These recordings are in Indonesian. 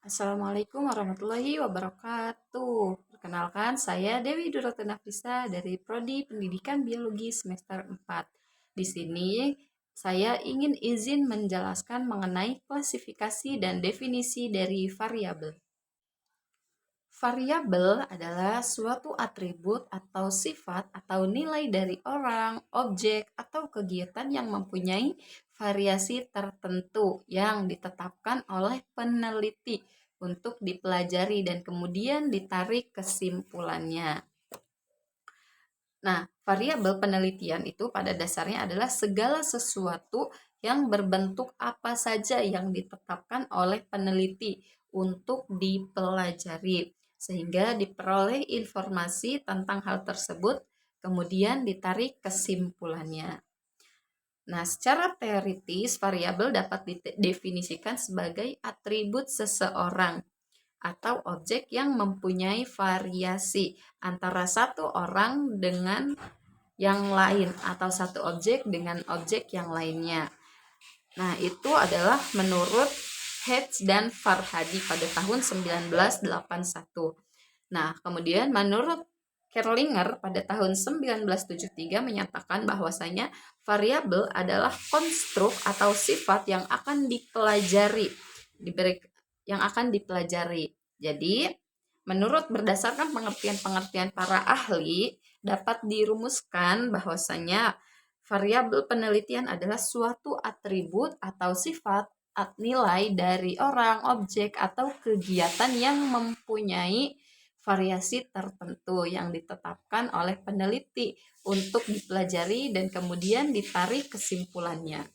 Assalamualaikum warahmatullahi wabarakatuh. Perkenalkan, saya Dewi Durata Nafisa dari Prodi Pendidikan Biologi semester 4. Di sini saya ingin izin menjelaskan mengenai klasifikasi dan definisi dari variabel. Variabel adalah suatu atribut atau sifat atau nilai dari orang, objek, atau kegiatan yang mempunyai variasi tertentu yang ditetapkan oleh peneliti untuk dipelajari dan kemudian ditarik kesimpulannya. Nah, variabel penelitian itu pada dasarnya adalah segala sesuatu yang berbentuk apa saja yang ditetapkan oleh peneliti untuk dipelajari, sehingga diperoleh informasi tentang hal tersebut, kemudian ditarik kesimpulannya. Nah, secara teoritis, variabel dapat didefinisikan sebagai atribut seseorang atau objek yang mempunyai variasi antara satu orang dengan yang lain atau satu objek dengan objek yang lainnya. Nah, itu adalah menurut Hedge dan Farhadi pada tahun 1981. Nah, kemudian menurut Kerlinger pada tahun 1973 menyatakan bahwasanya variabel adalah konstruk atau sifat yang akan dipelajari, Jadi, menurut berdasarkan pengertian-pengertian para ahli, dapat dirumuskan bahwasanya variabel penelitian adalah suatu atribut atau sifat nilai dari orang, objek, atau kegiatan yang mempunyai variasi tertentu yang ditetapkan oleh peneliti untuk dipelajari dan kemudian ditarik kesimpulannya.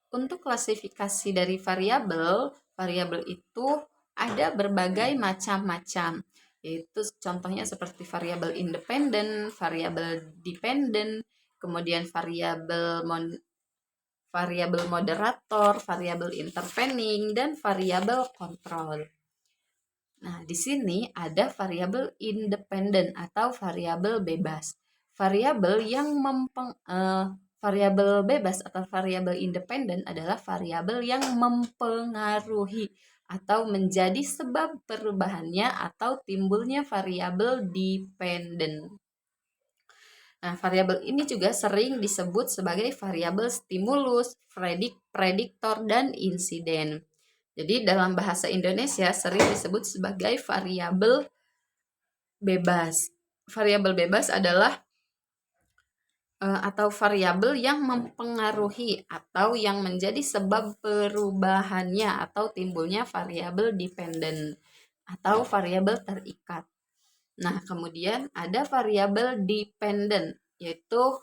Untuk klasifikasi dari variabel, variabel itu ada berbagai macam-macam, yaitu contohnya seperti variabel independen, variabel dependen, kemudian variabel moderator, variabel intervening, dan variabel kontrol. Nah, di sini ada variabel independen atau variabel bebas. Variabel bebas atau variabel independen adalah variabel yang mempengaruhi atau menjadi sebab perubahannya atau timbulnya variabel dependen. Nah, variabel ini juga sering disebut sebagai variabel stimulus, prediktor, dan insiden. Jadi dalam bahasa Indonesia sering disebut sebagai variabel bebas. Variabel bebas adalah atau variabel yang mempengaruhi atau yang menjadi sebab perubahannya atau timbulnya variabel dependen atau variabel terikat. Nah, kemudian ada variabel dependen, yaitu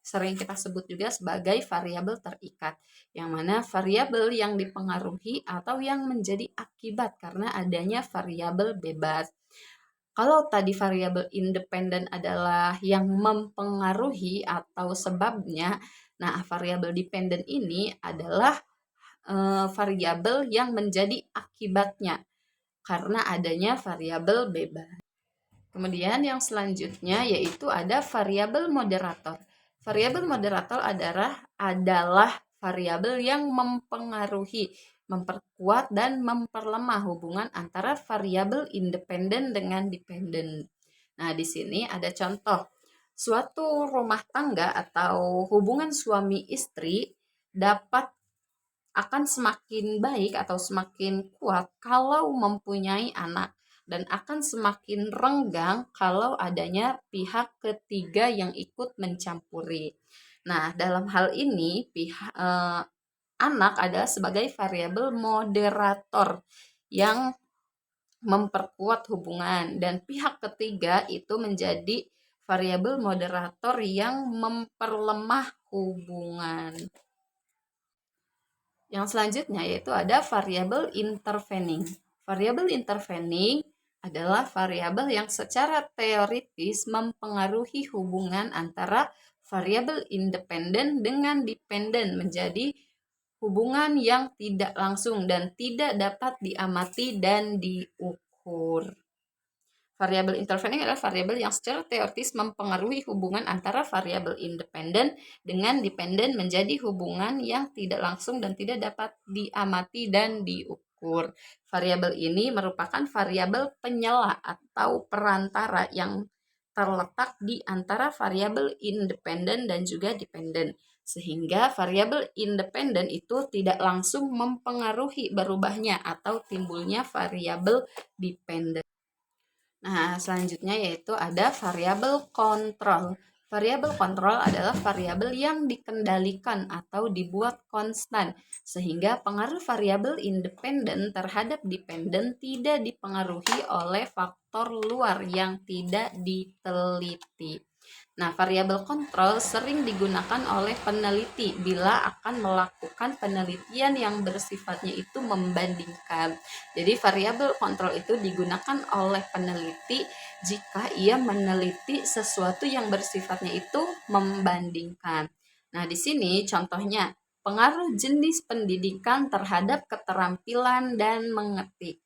sering kita sebut juga sebagai variabel terikat, yang mana variabel yang dipengaruhi atau yang menjadi akibat karena adanya variabel bebas. Kalau tadi variabel independen adalah yang mempengaruhi atau sebabnya, nah variabel dependen ini adalah variabel yang menjadi akibatnya karena adanya variabel bebas. Kemudian yang selanjutnya yaitu ada variabel moderator. Variabel moderator adalah variabel yang mempengaruhi, memperkuat dan memperlemah hubungan antara variabel independen dengan dependen. Nah, di sini ada contoh. Suatu rumah tangga atau hubungan suami istri akan semakin baik atau semakin kuat kalau mempunyai anak, dan akan semakin renggang kalau adanya pihak ketiga yang ikut mencampuri. Nah, dalam hal ini anak adalah sebagai variabel moderator yang memperkuat hubungan, dan pihak ketiga itu menjadi variabel moderator yang memperlemah hubungan. Yang selanjutnya yaitu ada variabel intervening. Variabel intervening adalah variabel yang secara teoritis mempengaruhi hubungan antara variabel independen dengan dependen menjadi hubungan yang tidak langsung dan tidak dapat diamati dan diukur. Variabel intervening adalah variabel yang secara teoritis mempengaruhi hubungan antara variabel independen dengan dependen menjadi hubungan yang tidak langsung dan tidak dapat diamati dan diukur. ukur. Variabel ini merupakan variabel penyela atau perantara yang terletak di antara variabel independen dan juga dependen. Sehingga variabel independen itu tidak langsung mempengaruhi berubahnya atau timbulnya variabel dependen. Nah, selanjutnya yaitu ada variabel kontrol. Variabel kontrol adalah variabel yang dikendalikan atau dibuat konstan, sehingga pengaruh variabel independen terhadap dependen tidak dipengaruhi oleh faktor luar yang tidak diteliti. Nah, variabel kontrol sering digunakan oleh peneliti bila akan melakukan penelitian yang bersifatnya itu membandingkan. Jadi, variabel kontrol itu digunakan oleh peneliti jika ia meneliti sesuatu yang bersifatnya itu membandingkan. Nah, di sini contohnya pengaruh jenis pendidikan terhadap keterampilan dan mengetik.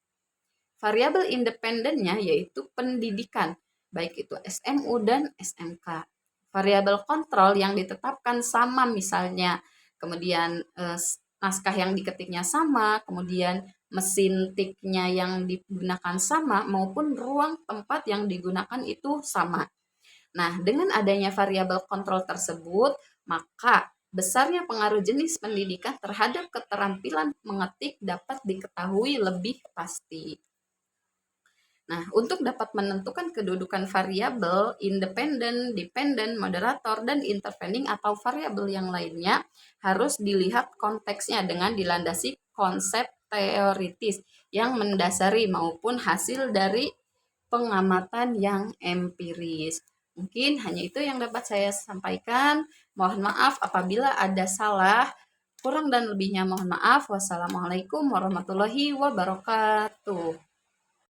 Variabel independennya yaitu pendidikan, baik itu SMU dan SMK. Variabel kontrol yang ditetapkan sama misalnya, kemudian naskah yang diketiknya sama, kemudian mesin tiknya yang digunakan sama, maupun ruang tempat yang digunakan itu sama. Nah, dengan adanya variabel kontrol tersebut, maka besarnya pengaruh jenis pendidikan terhadap keterampilan mengetik dapat diketahui lebih pasti. Nah, untuk dapat menentukan kedudukan variabel, independen, dependen, moderator, dan intervening atau variabel yang lainnya harus dilihat konteksnya dengan dilandasi konsep teoritis yang mendasari maupun hasil dari pengamatan yang empiris. Mungkin hanya itu yang dapat saya sampaikan. Mohon maaf apabila ada salah. Kurang dan lebihnya mohon maaf. Wassalamualaikum warahmatullahi wabarakatuh.